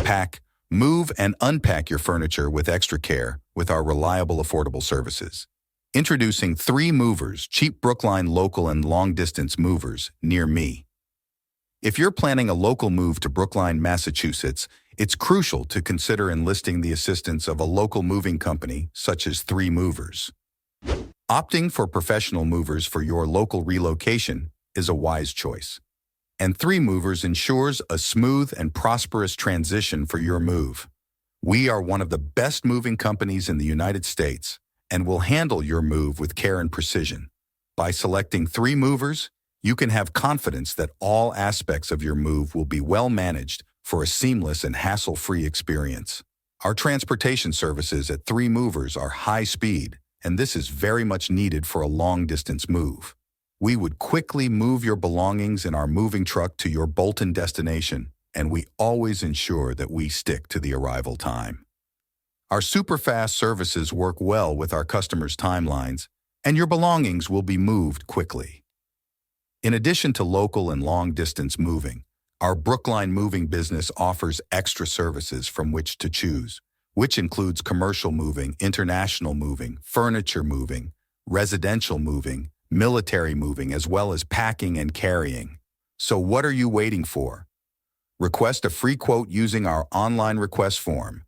Pack, move, and unpack your furniture with extra care with our reliable, affordable services. Introducing 3 movers, cheap Brookline local and long-distance movers near me. If you're planning a local move to Brookline, Massachusetts, it's crucial to consider enlisting the assistance of a local moving company, such as 3 Movers. Opting for professional movers for your local relocation is a wise choice. And 3 Movers ensures a smooth and prosperous transition for your move. We are one of the best moving companies in the United States and will handle your move with care and precision. By selecting 3 Movers, you can have confidence that all aspects of your move will be well managed for a seamless and hassle-free experience. Our transportation services at 3 Movers are high speed, and this is very much needed for a long-distance move. We would quickly move your belongings in our moving truck to your Bolton destination, and we always ensure that we stick to the arrival time. Our super-fast services work well with our customers' timelines, and your belongings will be moved quickly. In addition to local and long-distance moving, our Brookline moving business offers extra services from which to choose, which includes commercial moving, international moving, furniture moving, residential moving, military moving, as well as packing and carrying. So what are you waiting for? Request a free quote using our online request form.